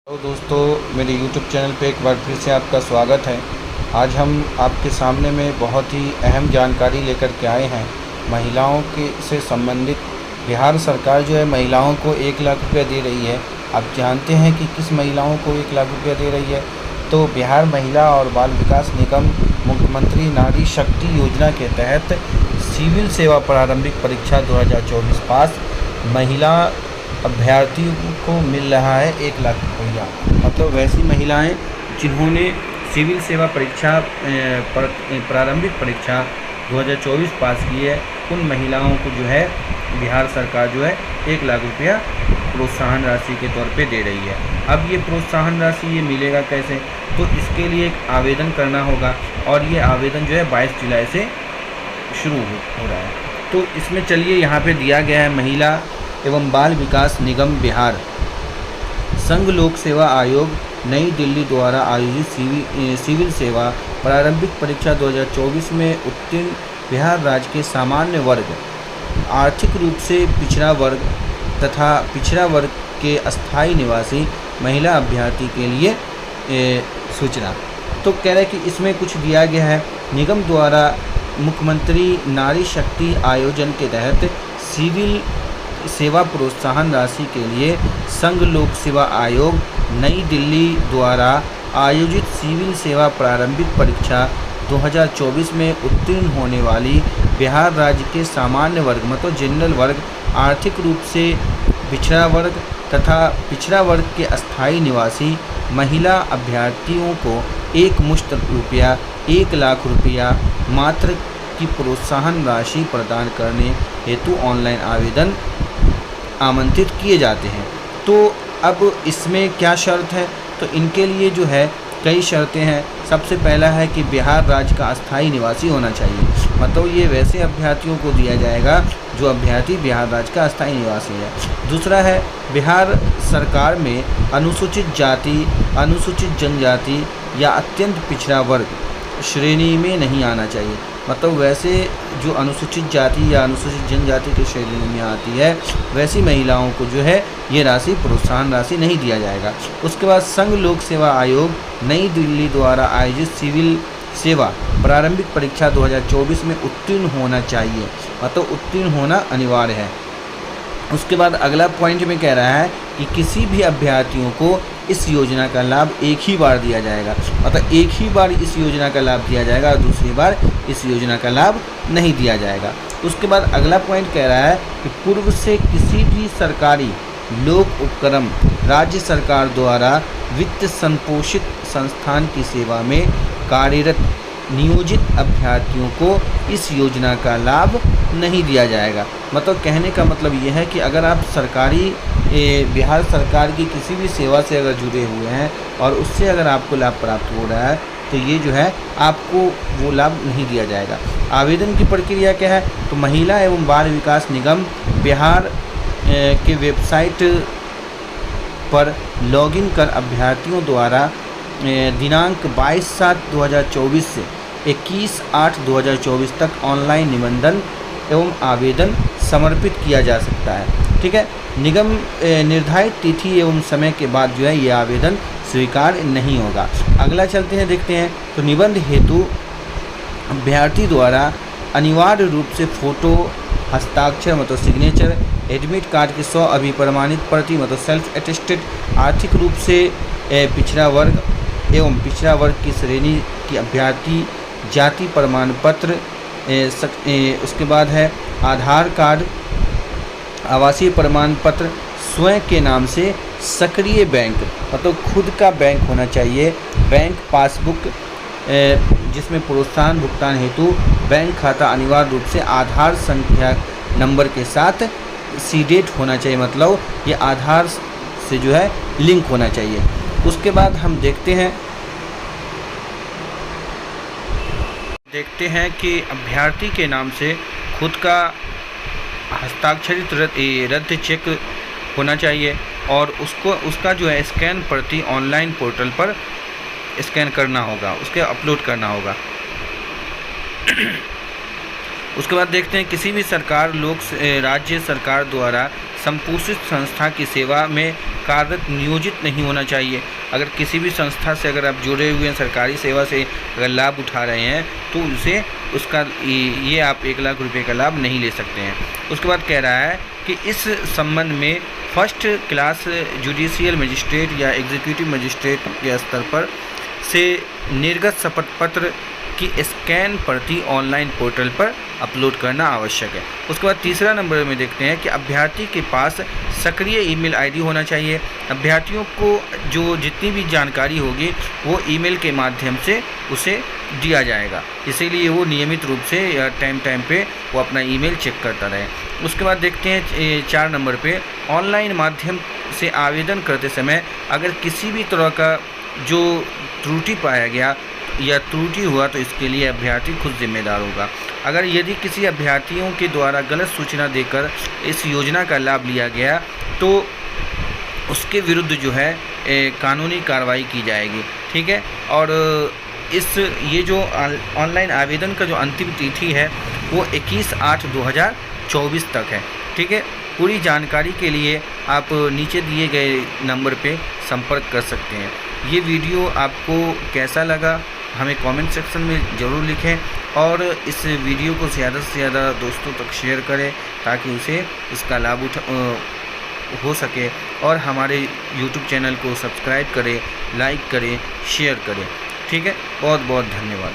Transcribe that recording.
तो दोस्तों, मेरे YouTube चैनल पे एक बार फिर से आपका स्वागत है। आज हम आपके सामने में बहुत ही अहम जानकारी लेकर के आए हैं। महिलाओं के से संबंधित बिहार सरकार जो है महिलाओं को 1 लाख रुपया दे रही है। आप जानते हैं कि किस महिलाओं को 1 लाख रुपया दे रही है? तो बिहार महिला और बाल विकास निगम मुख्यमंत्री नारी शक्ति योजना के तहत सिविल सेवा प्रारंभिक परीक्षा 2024 पास महिला अभ्यर्थियों को मिल रहा है 1 लाख रुपया। मतलब वैसी महिलाएं जिन्होंने सिविल सेवा परीक्षा प्रारंभिक परीक्षा 2024 पास की है, उन महिलाओं को जो है बिहार सरकार जो है 1 लाख रुपया प्रोत्साहन राशि के तौर पे दे रही है। अब ये प्रोत्साहन राशि ये मिलेगा कैसे? तो इसके लिए एक आवेदन करना होगा और ये आवेदन जो है 22 जुलाई से शुरू हो रहा है। तो इसमें चलिए यहाँ पे दिया गया है, महिला एवं बाल विकास निगम बिहार संघ लोक सेवा आयोग नई दिल्ली द्वारा आयोजित सिविल सेवा प्रारंभिक परीक्षा 2024 में उत्तीर्ण बिहार राज्य के सामान्य वर्ग, आर्थिक रूप से पिछड़ा वर्ग तथा पिछड़ा वर्ग के अस्थायी निवासी महिला अभ्यर्थी के लिए सूचना। तो कह रहे हैं कि इसमें कुछ दिया गया है। निगम द्वारा मुख्यमंत्री नारी शक्ति आयोजन के तहत सिविल सेवा प्रोत्साहन राशि के लिए संघ लोक सेवा आयोग नई दिल्ली द्वारा आयोजित सिविल सेवा प्रारंभिक परीक्षा 2024 में उत्तीर्ण होने वाली बिहार राज्य के सामान्य वर्ग मतलब जनरल वर्ग, आर्थिक रूप से पिछड़ा वर्ग तथा पिछड़ा वर्ग के अस्थायी निवासी महिला अभ्यर्थियों को एक मुश्त रुपया 1 लाख रुपया मात्र की प्रोत्साहन राशि प्रदान करने हेतु ऑनलाइन आवेदन आमंत्रित किए जाते हैं। तो अब इसमें क्या शर्त है? तो इनके लिए जो है कई शर्तें हैं। सबसे पहला है कि बिहार राज्य का अस्थायी निवासी होना चाहिए। मतलब ये वैसे अभ्यर्थियों को दिया जाएगा जो अभ्यर्थी बिहार राज्य का अस्थायी निवासी है। दूसरा है बिहार सरकार में अनुसूचित जाति, अनुसूचित जनजाति या अत्यंत पिछड़ा वर्ग श्रेणी में नहीं आना चाहिए। मतलब वैसे जो अनुसूचित जाति या अनुसूचित जनजाति की श्रेणी में आती है वैसी महिलाओं को जो है ये राशि प्रोत्साहन राशि नहीं दिया जाएगा। उसके बाद संघ लोक सेवा आयोग नई दिल्ली द्वारा आयोजित सिविल सेवा प्रारंभिक परीक्षा 2024 में उत्तीर्ण होना चाहिए। मतलब उत्तीर्ण होना अनिवार्य है। उसके बाद अगला पॉइंट में कह रहा है कि किसी भी अभ्यर्थियों को इस योजना का लाभ एक ही बार दिया जाएगा। मतलब एक ही बार इस योजना का लाभ दिया जाएगा और दूसरी बार इस योजना का लाभ नहीं दिया जाएगा। उसके बाद अगला पॉइंट कह रहा है कि पूर्व से किसी भी सरकारी लोक उपक्रम राज्य सरकार द्वारा वित्त संपोषित संस्थान की सेवा में कार्यरत नियोजित अभ्यर्थियों को इस योजना का लाभ नहीं दिया जाएगा। मतलब कहने का मतलब ये है कि अगर आप सरकारी बिहार सरकार की किसी भी सेवा से अगर जुड़े हुए हैं और उससे अगर आपको लाभ प्राप्त हो रहा है तो ये जो है आपको वो लाभ नहीं दिया जाएगा। आवेदन की प्रक्रिया क्या है? तो महिला एवं बाल विकास निगम बिहार के वेबसाइट पर लॉगिन कर अभ्यर्थियों द्वारा दिनांक 22/7/2024 से 21/8/2024 तक ऑनलाइन निबंधन एवं आवेदन समर्पित किया जा सकता है। ठीक है। निगम निर्धारित तिथि एवं समय के बाद जो है ये आवेदन स्वीकार नहीं होगा। अगला चलते हैं, देखते हैं। तो निबंध हेतु अभ्यर्थी द्वारा अनिवार्य रूप से फ़ोटो, हस्ताक्षर मतलब सिग्नेचर, एडमिट कार्ड की 100 अभिप्रमाणित प्रति मतलब सेल्फ अटेस्टेड, आर्थिक रूप से पिछड़ा वर्ग एवं पिछड़ा वर्ग की श्रेणी की अभ्यर्थी जाति प्रमाण पत्र, उसके बाद है आधार कार्ड, आवासीय प्रमाण पत्र, स्वयं के नाम से सक्रिय बैंक मतलब खुद का बैंक होना चाहिए, बैंक पासबुक जिसमें प्रोत्साहन भुगतान हेतु बैंक खाता अनिवार्य रूप से आधार संख्या नंबर के साथ सीडेट होना चाहिए। मतलब ये आधार से जो है लिंक होना चाहिए। उसके बाद हम देखते हैं कि अभ्यर्थी के नाम से खुद का हस्ताक्षरित रद्द चेक होना चाहिए और उसका जो है स्कैन प्रति ऑनलाइन पोर्टल पर स्कैन करना होगा, उसके अपलोड करना होगा। उसके बाद देखते हैं किसी भी सरकार राज्य सरकार द्वारा संपोषित संस्था की सेवा में कार्यरत नियोजित नहीं होना चाहिए। अगर किसी भी संस्था से अगर आप जुड़े हुए हैं, सरकारी सेवा से अगर लाभ उठा रहे हैं, तो उसे उसका ये आप 1 लाख रुपए का लाभ नहीं ले सकते हैं। उसके बाद कह रहा है कि इस संबंध में फर्स्ट क्लास जुडिशियल मजिस्ट्रेट या एग्जीक्यूटिव मजिस्ट्रेट के स्तर पर से निर्गत शपथ पत्र की स्कैन प्रति ऑनलाइन पोर्टल पर अपलोड करना आवश्यक है। उसके बाद तीसरा नंबर में देखते हैं कि अभ्यर्थी के पास सक्रिय ईमेल आईडी होना चाहिए। अभ्यर्थियों को जो जितनी भी जानकारी होगी वो ईमेल के माध्यम से उसे दिया जाएगा, इसीलिए वो नियमित रूप से या टाइम पे वो अपना ईमेल चेक करता रहे। उसके बाद देखते हैं 4 नंबर पे ऑनलाइन माध्यम से आवेदन करते समय अगर किसी भी तरह का जो त्रुटि पाया गया या त्रुटि हुआ तो इसके लिए अभ्यर्थी खुद जिम्मेदार होगा। अगर यदि किसी अभ्यर्थियों के द्वारा गलत सूचना देकर इस योजना का लाभ लिया गया तो उसके विरुद्ध जो है कानूनी कार्रवाई की जाएगी। ठीक है, और ये जो ऑनलाइन आवेदन का जो अंतिम तिथि है वो 21/8/2024 तक है। ठीक है, पूरी जानकारी के लिए आप नीचे दिए गए नंबर पे संपर्क कर सकते हैं। ये वीडियो आपको कैसा लगा हमें कमेंट सेक्शन में ज़रूर लिखें, और इस वीडियो को ज़्यादा से ज़्यादा दोस्तों तक शेयर करें ताकि उसे इसका लाभ हो सके, और हमारे YouTube चैनल को सब्सक्राइब करें, लाइक करें, शेयर करें। ठीक है, बहुत बहुत धन्यवाद।